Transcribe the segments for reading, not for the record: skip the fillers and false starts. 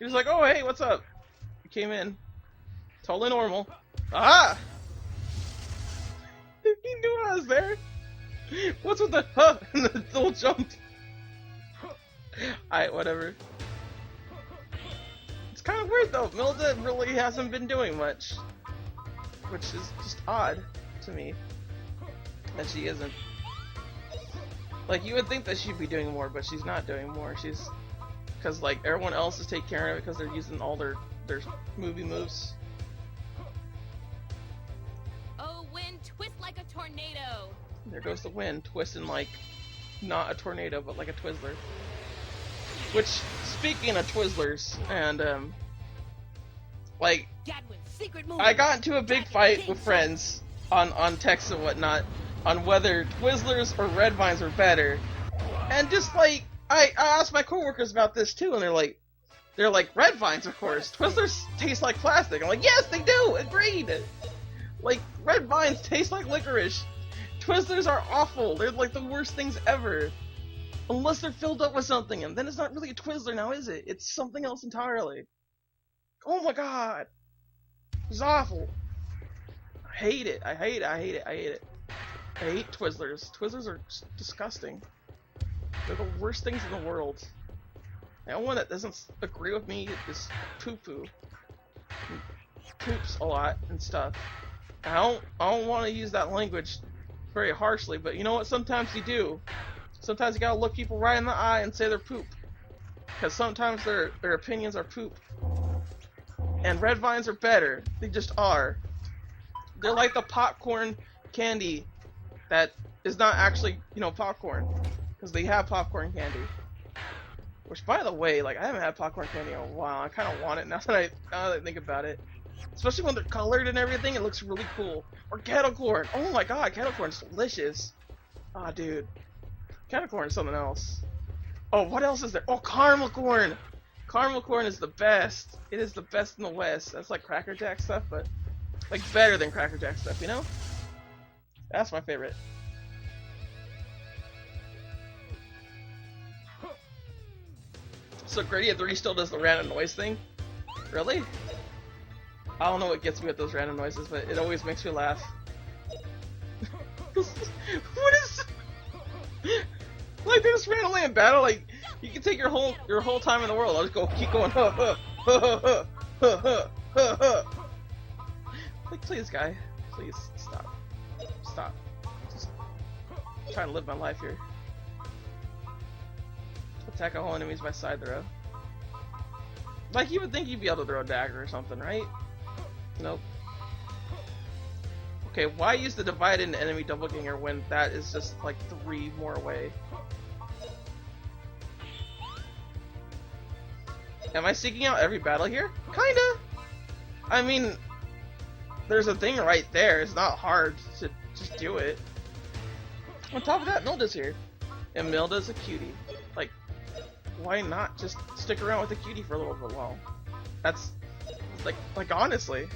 He was like, oh hey, what's up? He came in. Totally normal. Ah! He knew I was there. What's with the huh and the little jump? Alright, whatever. It's kind of weird though. Milda really hasn't been doing much. Which is just odd to me. That she isn't. Like, you would think that she'd be doing more, but she's not doing more. She's... Because, like, everyone else is taking care of it because they're using all their movie moves. Oh, wind, twist like a tornado. There goes the wind, twisting like... Not a tornado, but like a Twizzler. Which, speaking of Twizzlers, and, like... Gadwin's secret move. I got into a big fight with friends on text and whatnot on whether Twizzlers or Red Vines were better. And just like, I asked my coworkers about this too, and they're like, Red Vines, of course. Twizzlers taste like plastic. I'm like, yes, they do. Agreed. Like, Red Vines taste like licorice. Twizzlers are awful. They're like the worst things ever. Unless they're filled up with something, and then it's not really a Twizzler now, is it? It's something else entirely. Oh my god. It's awful. I hate it. I hate it. I hate it. I hate it. I hate Twizzlers. Twizzlers are disgusting. They're the worst things in the world. The only one that doesn't agree with me is poo-poo. Poops a lot and stuff. I don't want to use that language very harshly, but you know what? Sometimes you do. Sometimes you gotta look people right in the eye and say they're poop. Because sometimes their opinions are poop. And Red Vines are better. They just are. They're like the popcorn candy that is not actually, you know, popcorn. Because they have popcorn candy. Which, by the way, like, I haven't had popcorn candy in a while. I kind of want it now that I think about it. Especially when they're colored and everything, it looks really cool. Or kettle corn. Oh my god, kettle corn is delicious. Ah, oh, dude. Kettle corn is something else. Oh, what else is there? Oh, caramel corn! Caramel corn is the best. It is the best in the West. That's like Cracker Jack stuff, but like better than Cracker Jack stuff, you know? That's my favorite. So Grandia 3 still does the random noise thing? Really? I don't know what gets me with those random noises, but it always makes me laugh. What is... Like, they just randomly in battle, like, you can take your whole time in the world. I'll just keep going, huh, huh, huh, huh, huh, huh, huh, huh. Like, please, guy. Please, stop. Stop. Just trying to live my life here. Attack all enemies by side throw. Like, you would think you'd be able to throw a dagger or something, right? Nope. Okay, why use the divide into enemy doppelganger when that is just like 3 more away? Am I seeking out every battle here? Kinda! I mean, there's a thing right there. It's not hard to just do it. On top of that, Milda's here. And Milda's a cutie. Like, why not just stick around with a cutie for a little bit while? That's, like honestly.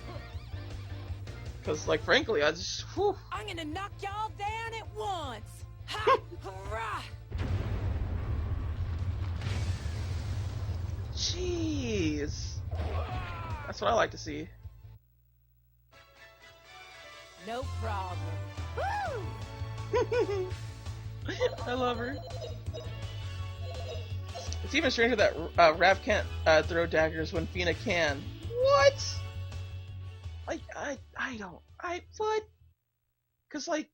Because, like, frankly, I just, whew. I'm gonna knock y'all down at once! Ha! Hurrah! Jeez. That's what I like to see. No problem. Woo! I love her. It's even stranger that Rav can't throw daggers when Fina can. What? What? Cause like,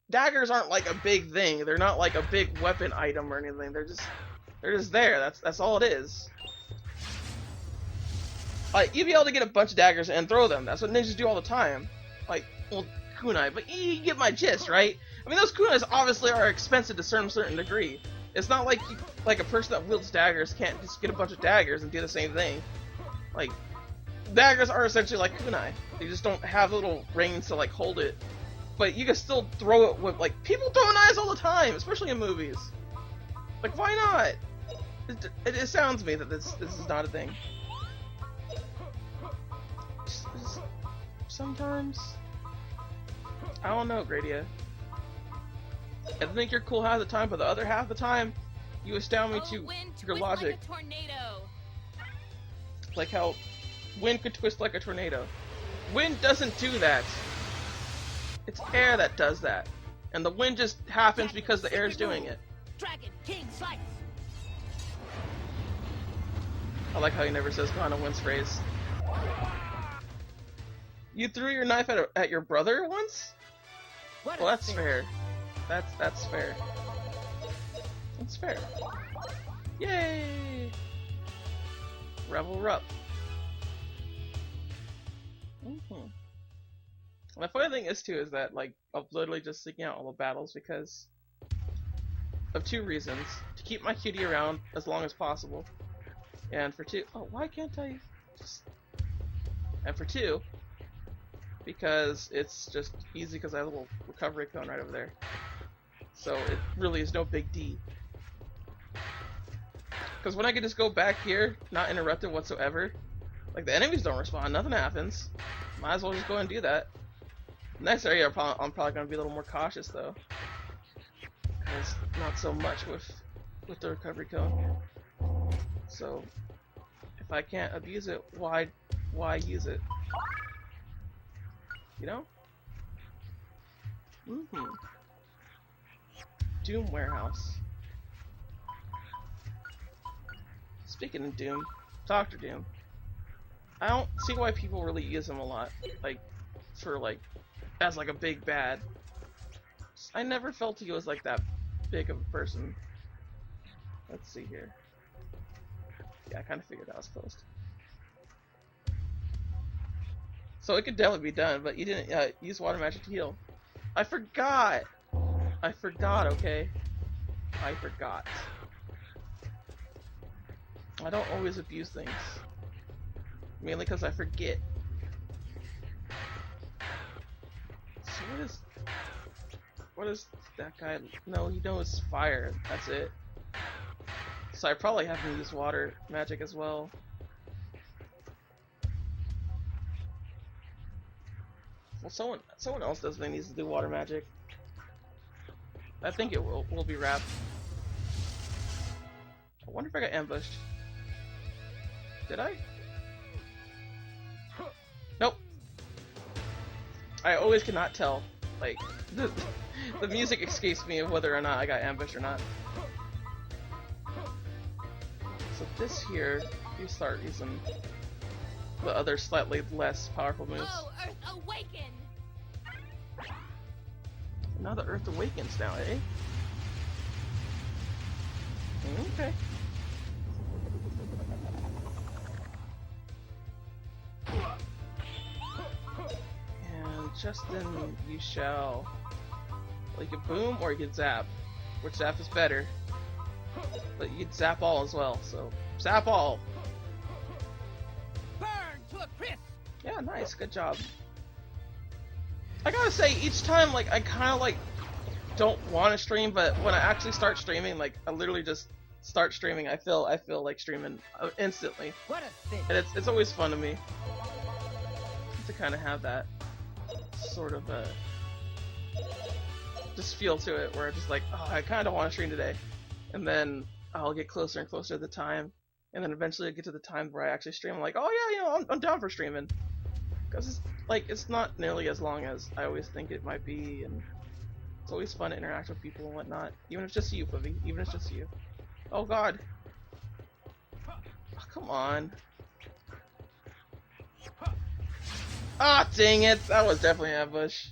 daggers aren't like a big thing. They're not like a big weapon item or anything. They're just there. That's all it is. Like, you'd be able to get a bunch of daggers and throw them. That's what ninjas do all the time. Like, well, kunai, but you get my gist, right? I mean, those kunais obviously are expensive to a certain degree. It's not like like a person that wields daggers can't just get a bunch of daggers and do the same thing. Like, daggers are essentially like kunai. They just don't have little rings to like hold it. But you can still throw it with, like, people throw knives all the time, especially in movies. Like, why not? It sounds to me that this is not a thing. Sometimes, I don't know, Grandia. I think you're cool half the time, but the other half the time, you astound me to wind, your twist logic. like a tornado. Like how wind could twist like a tornado. Wind doesn't do that. It's air that does that. And the wind just happens because the air is doing it. Dragon King Slice. I like how he never says Ghana Wind's phrase. You threw your knife at your brother once? What Well, a that's thing. fair. That's fair. That's fair. Yay! Revel up. And the funny thing is too is that like I'm literally just seeking out all the battles because of two reasons: to keep my cutie around as long as possible, and for two, oh why can't I just? And for two, because it's just easy because I have a little recovery cone right over there, so it really is no big D. Because when I can just go back here, not interrupted whatsoever, like the enemies don't respond, nothing happens. Might as well just go and do that. Next area, I'm probably gonna be a little more cautious though, because not so much with the recovery cone. So if I can't abuse it, why use it? You know? Doom Warehouse. Speaking of Doom, Dr. Doom. I don't see why people really use him a lot, like for like as like a big bad. I never felt he was like that big of a person. Let's see here. Yeah, I kind of figured that was close. So it could definitely be done, but you didn't use water magic to heal. I forgot. Okay. I forgot. I don't always abuse things. Mainly because I forget. So what is that guy? No, he knows fire. That's it. So I probably have to use water magic as well. Well, someone else definitely needs to do water magic. I think it will be wrapped. I wonder if I got ambushed. Did I? Nope. I always cannot tell. Like the music escapes me of whether or not I got ambushed or not. So this here, you start using the other slightly less powerful moves. Oh, Earth awaken! Now the Earth awakens now, eh? Okay. And just then you shall... Well, you can boom or you can zap. Which zap is better. But you can zap all as well, so zap all! Burn to a crisp! Yeah, nice, good job. I gotta say, each time, like, I kinda, like, don't want to stream, but when I actually start streaming, like, I literally just start streaming, I feel like streaming instantly. What a thing! And it's always fun to me to kind of have that sort of, just feel to it, where I'm just like, oh, I kinda don't want to stream today. And then I'll get closer and closer to the time, and then eventually I get to the time where I actually stream, I'm like, oh yeah, you know, I'm down for streaming. Because it's, like, it's not nearly as long as I always think it might be, and it's always fun to interact with people and whatnot. Even if it's just you, Flippy. Even if it's just you. Oh god. Oh, come on. Ah, dang it! That was definitely an ambush.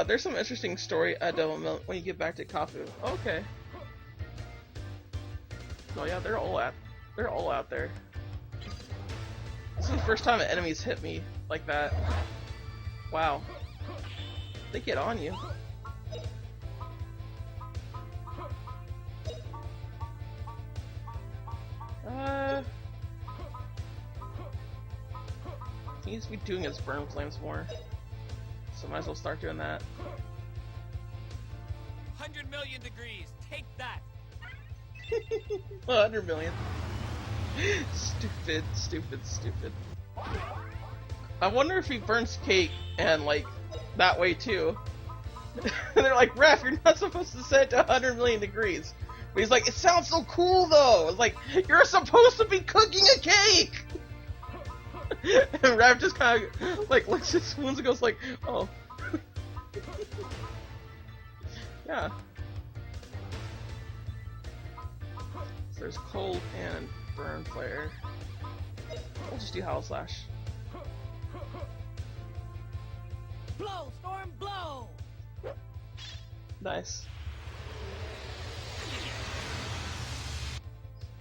There's some interesting story development when you get back to Kafu. Okay. Oh yeah, they're all out there. This is the first time an enemy's hit me like that. Wow. They get on you. He needs to be doing his burn flames more. So might as well start doing that. 100 million degrees, take that! 100 million. Stupid, stupid, stupid. I wonder if he burns cake and, like, that way too. They're like, Ref, you're not supposed to set it to 100 million degrees. But he's like, it sounds so cool though. It's like, you're supposed to be cooking a cake. And Raph just kind of like licks his wounds and goes like, oh. Yeah. So there's cold and burn flare. We'll just do Howl Slash. Blow, storm, blow. Nice.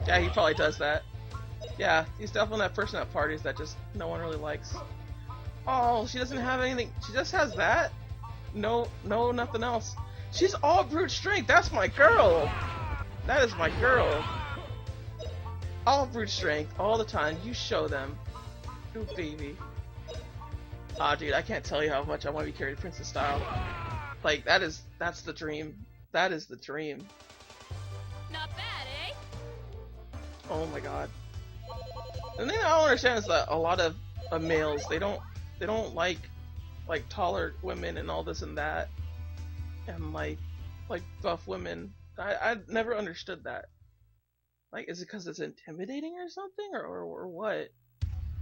Yeah, he probably does that. Yeah, he's definitely that person at parties that just no one really likes. Oh, she doesn't have anything. She just has that? No, nothing else. She's all brute strength. That's my girl. That is my girl. All brute strength, all the time. You show them. Ooh, baby. Ah, dude, I can't tell you how much I want to be carried princess style. Like, that's the dream. That is the dream. Not bad, eh? Oh my god. The thing I don't understand is that a lot of males, they don't like taller women and all this and that, and like buff women. I never understood that. Like, is it because it's intimidating or something, or what?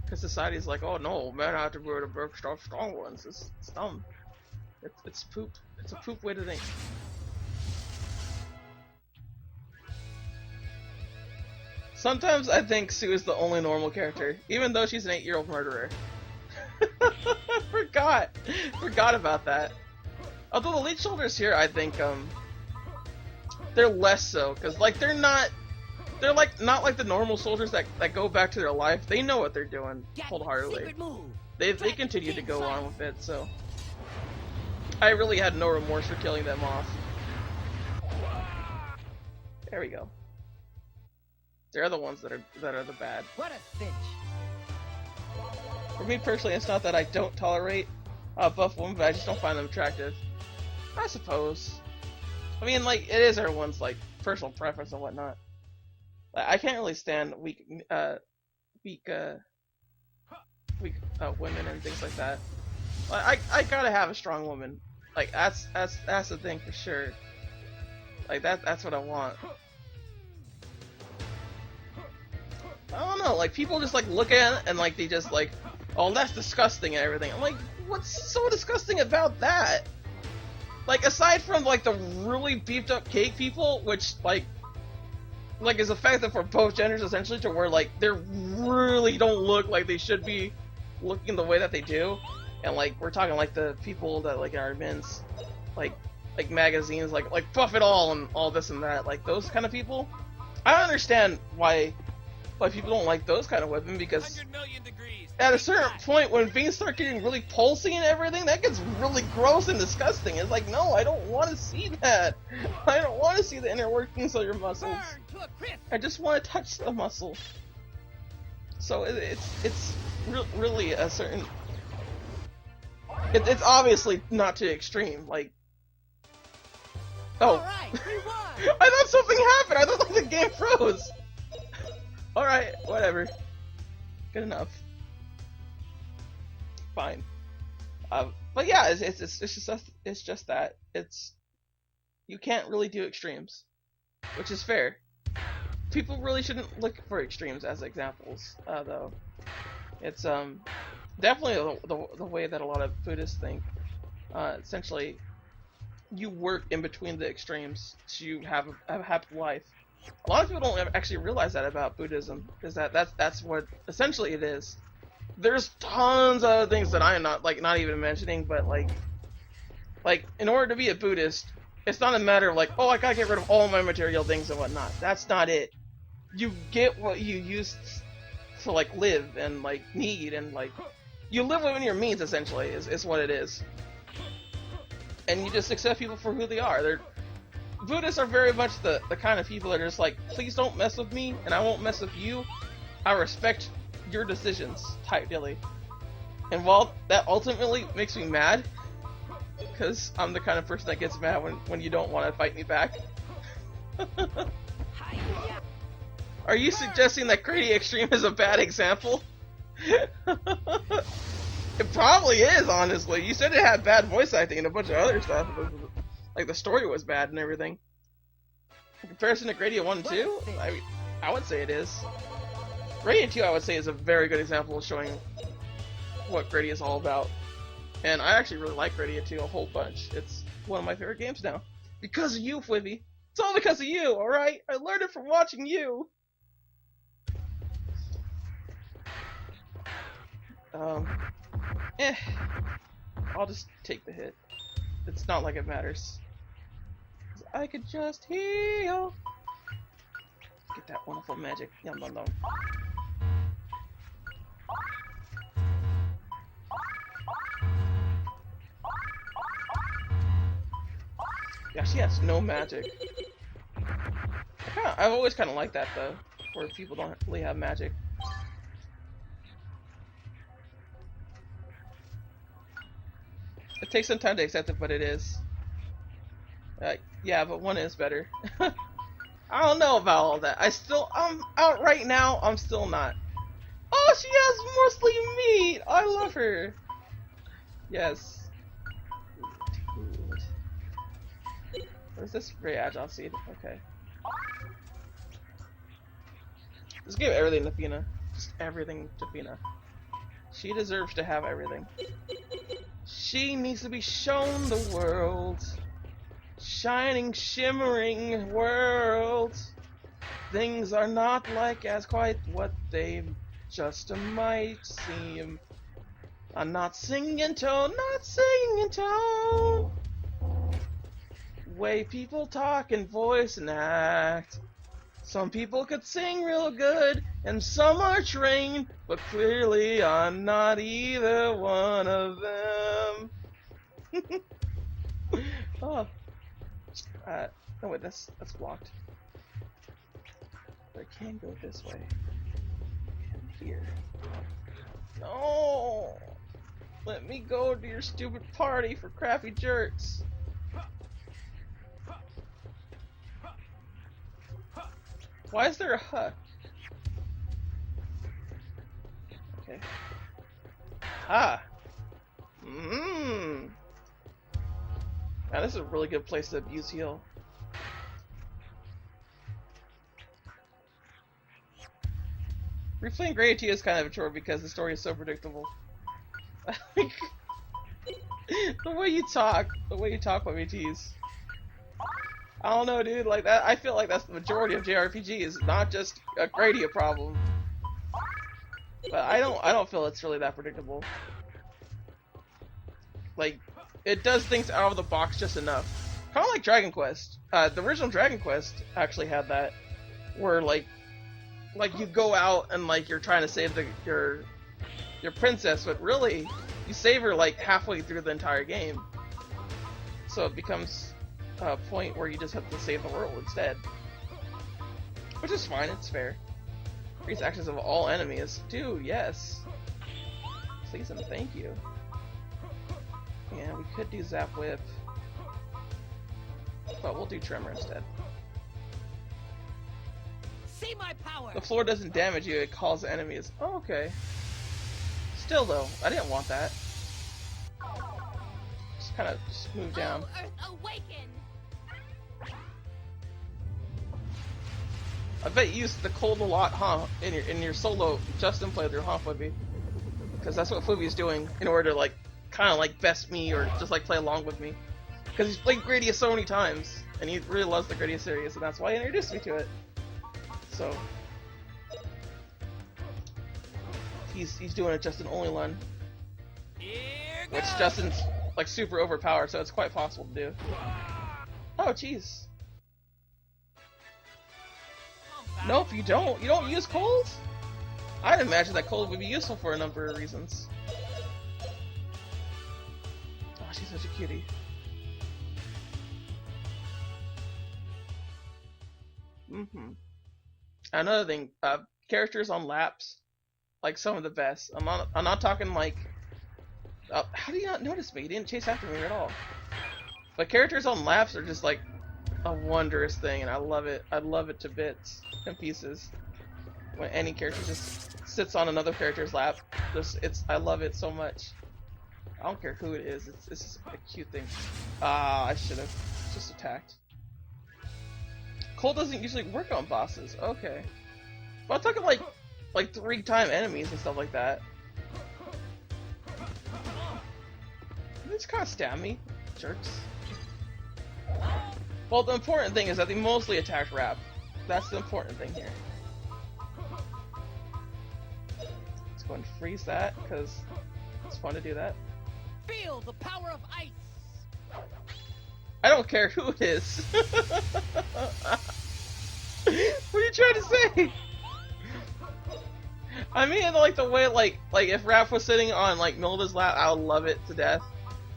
Because society's like, oh no, men have to be able to break strong ones. It's dumb. It's poop. It's a poop way to think. Sometimes I think Sue is the only normal character, even though she's an 8-year-old murderer. Forgot about that. Although the lead shoulders here, I think they're less so, because like they're not like the normal soldiers that go back to their life. They know what they're doing wholeheartedly. They continue to go on with it, so I really had no remorse for killing them off. There we go. They're the ones that are the bad. What a cinch. For me personally, it's not that I don't tolerate buff women, but I just don't find them attractive. I suppose. I mean, like, it is everyone's like personal preference and whatnot. Like, I can't really stand weak women and things like that. Like, I gotta have a strong woman. Like, that's the thing for sure. Like that's what I want. I don't know, like, people just like look at it and like they just like, oh, that's disgusting and everything. I'm like, what's so disgusting about that? Like, aside from like the really beefed up cake people, which like is effective for both genders essentially, to where like they really don't look like they should be looking the way that they do, and like we're talking like the people that like are men's like magazines, like Buff It All and all this and that, like those kind of people. I understand why people don't like those kind of women, because at a certain point when things start getting really pulsy and everything, that gets really gross and disgusting. It's like, no, I don't want to see that. I don't want to see the inner workings of your muscles. I just want to touch the muscle. So it's really a certain. It's obviously not too extreme. Like, oh, Right, I thought something happened. I thought like the game froze. Alright, whatever. Good enough. Fine. But yeah, it's just that you can't really do extremes, which is fair. People really shouldn't look for extremes as examples, though. It's definitely the way that a lot of Buddhists think. Essentially, you work in between the extremes to have a happy life. A lot of people don't actually realize that about Buddhism, because that's what essentially it is. There's tons of other things that I am not even mentioning, but like in order to be a Buddhist, it's not a matter of like, oh, I gotta get rid of all my material things and whatnot. That's not it. You get what you use to like live and like need, and like you live within your means essentially is what it is. And you just accept people for who they are. Buddhists are very much the kind of people that are just like, please don't mess with me, and I won't mess with you. I respect your decisions, type dealy. And while that ultimately makes me mad, because I'm the kind of person that gets mad when you don't want to fight me back. Are you suggesting that Crazy Extreme is a bad example? It probably is, honestly. You said it had bad voice acting and a bunch of other stuff. Like, the story was bad and everything. In comparison to Grandia 1 and 2, I would say it is. Grandia 2, I would say, is a very good example of showing what Grandia is all about. And I actually really like Grandia 2 a whole bunch. It's one of my favorite games now. Because of you, Fwibby. It's all because of you, alright? I learned it from watching you. I'll just take the hit. It's not like it matters. I could just heal. Get that wonderful magic. Yum yum yum. Yeah, she has no magic. I've always kind of liked that though, where people don't really have magic. It takes some time to accept it, but it is. Yeah, but one is better. I don't know about all that. I'm out right now. I'm still not. Oh, she has mostly meat. I love her. Yes. What is this? Very agile seed. Okay. Just give everything to Fina. Just everything to Fina. She deserves to have everything. She needs to be shown the world. Shining, shimmering world. Things are not like as quite what they just might seem. I'm not singing tone, not singing tone. Way people talk and voice and act. Some people could sing real good, and some are trained, but clearly I'm not either one of them. Oh. No wait, that's blocked. But I can go this way. And here. No! Let me go to your stupid party for crappy jerks. Why is there a hut? Okay. Ah! Mmm! Now this is a really good place to abuse heal. Replaying Grandia 2 is kind of a chore because the story is so predictable. The way you talk with me, tease. I don't know, dude. Like that, I feel like that's the majority of JRPGs, not just a Grandia problem. But I don't feel it's really that predictable. Like, it does things out of the box just enough. Kind of like Dragon Quest. The original Dragon Quest actually had that, where like you go out and like you're trying to save your princess, but really you save her like halfway through the entire game. So it becomes a point where you just have to save the world instead, which is fine. It's fair. Increase actions of all enemies, dude. Yes. Please and thank you. Yeah, we could do Zap Whip, but we'll do Tremor instead. See my power. The floor doesn't damage you, it calls enemies. Oh, okay. Still though, I didn't want that. Just kind of move down. Earth awaken. I bet you used the cold a lot, huh? In your solo Justin playthrough, huh, Fwibby? Because that's what Fwibby's doing in order to like kind of like best me or just like play along with me. Because he's played Grandia so many times and he really loves the Grandia series, and that's why he introduced me to it. So he's doing a Justin only run, which Justin's like super overpowered, so it's quite possible to do. Oh jeez. Nope, you don't. You don't use cold? I'd imagine that cold would be useful for a number of reasons. Oh, she's such a cutie. Another thing, characters on laps, like some of the best. I'm not talking like. How do you not notice me? You didn't chase after me at all. But characters on laps are just like a wondrous thing, and I love it. I love it to bits and pieces. When any character just sits on another character's lap, I love it so much. I don't care who it is. It's just a cute thing. I should have just attacked. Cold doesn't usually work on bosses. Okay. But I'm talking like 3-time enemies and stuff like that. They just kind of stab me, jerks. Well, the important thing is that they mostly attack Rap. That's the important thing here. Let's go and freeze that, because it's fun to do that. Feel the power of ice. I don't care who it is. What are you trying to say? I mean, like the way, like if Raph was sitting on like Milda's lap, I would love it to death.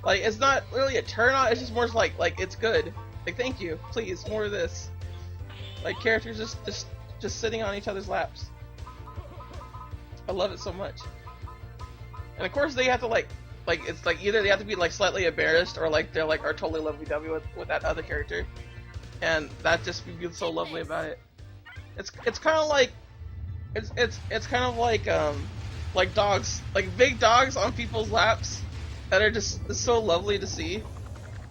Like it's not really a turn on; it's just more like it's good. Like thank you, please, more of this. Like characters just sitting on each other's laps. I love it so much. And of course they have to like it's like either they have to be like slightly embarrassed or like they're like are totally lovey-dovey with that other character, and that just be so lovely about it. It's kind of like it's kind of like dogs, like big dogs on people's laps that are just so lovely to see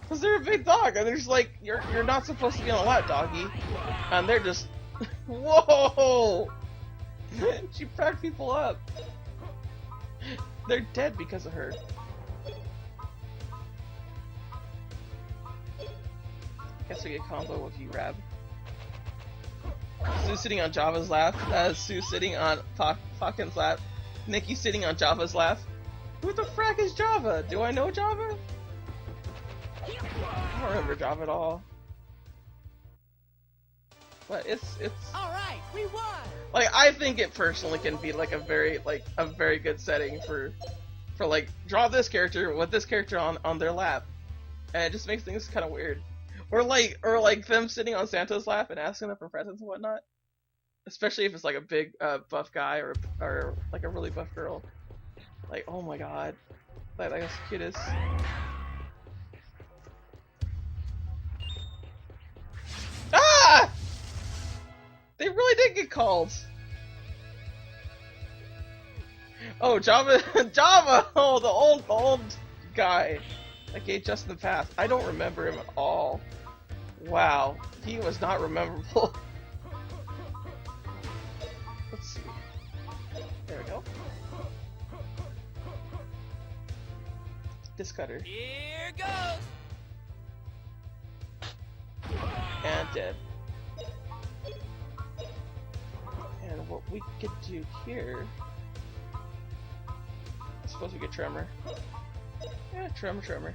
because they're a big dog and they're just like you're not supposed to be on a lap, doggy, and they're just whoa. She cracked people up. They're dead because of her. Guess we get combo with you, Rab. Sue sitting on Java's lap. That is Sue sitting on Falcon's lap. Nikki sitting on Java's lap. Who the frack is Java? Do I know Java? I don't remember Java at all. But it's Alright, we won! like I think it personally can be like a very good setting for like draw this character with this character on their lap. And it just makes things kinda weird. Or like them sitting on Santa's lap and asking them for presents and whatnot. Especially if it's like a big buff guy or like a really buff girl. Like oh my god. Like that's the cutest. Ah! They really did get called. Oh, Java! Java! Oh, the old guy that gave just in the past. I don't remember him at all. Wow, he was not rememberable. Let's see. There we go. Discutter. Here goes! And dead. And what we could do here... I suppose we get Tremor. Yeah, Tremor.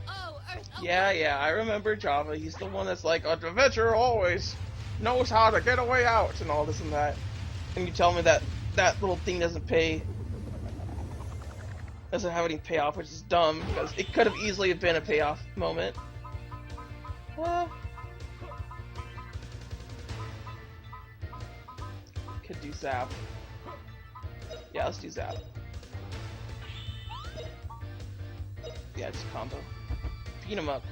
Oh, Yeah, I remember Java. He's the one that's like, an adventurer always knows how to get a way out and all this and that. And you tell me that that little thing doesn't have any payoff, which is dumb, because it could have easily been a payoff moment. Could do Zap. Yeah, let's do Zap. Yeah, just combo. Beat him up.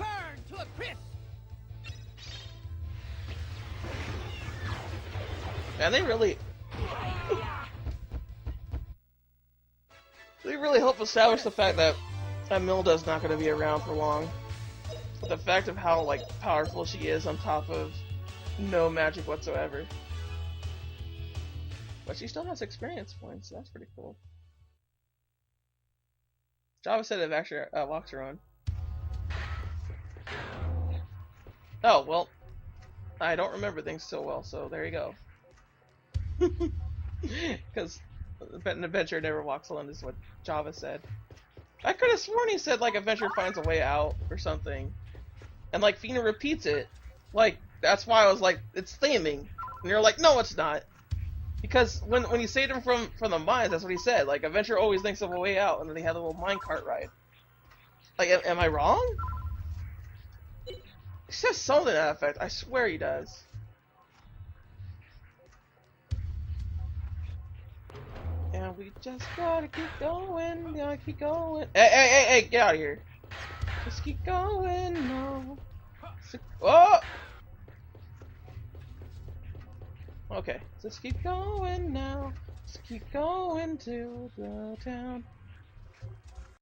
burn to a crisp! Man, they really help establish the fact that Milda's not going to be around for long. But the fact of how like powerful she is on top of no magic whatsoever. But she still has experience points, so that's pretty cool. Java said it actually walks her own. Oh, well, I don't remember things so well, so there you go. Because an adventurer never walks alone is what Java said. I could have sworn he said like adventure finds a way out or something. And like Fina repeats it. Like, that's why I was like, it's theming. And you're like, no it's not. Because when you say them from the mines, that's what he said. Like, adventure always thinks of a way out, and then they have a little minecart ride. Like, am I wrong? He says something to that effect. I swear he does. And we just gotta keep going, gotta keep going. Hey, get out of here. Just keep going, no. Oh! Okay, just keep going now. Just keep going to the town.